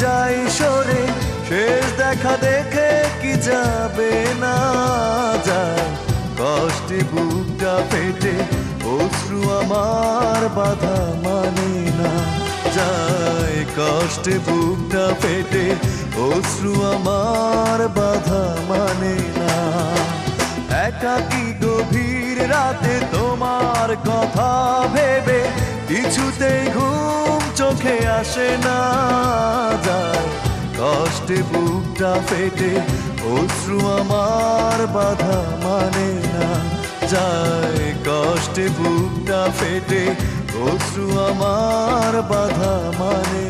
যাই সরে, শেষ দেখা দেখে কি যাবে না যায়, কষ্টে বুকটা ফেটে অশ্রু আমার বাধা মানে না যায়, কষ্টে বুকটা ফেটে অশ্রু আমার বাধা মানে না। একাকী গভীর রাতে তোমার কথা ভেবে কিছুতেই ঘুম চোখে আসে না যায়, কষ্টে বুকটা ফেটে অশ্রু আমার বাধা মানে না যায়, কষ্টে বুকটা ফেটে অশ্রু আমার বাধা মানে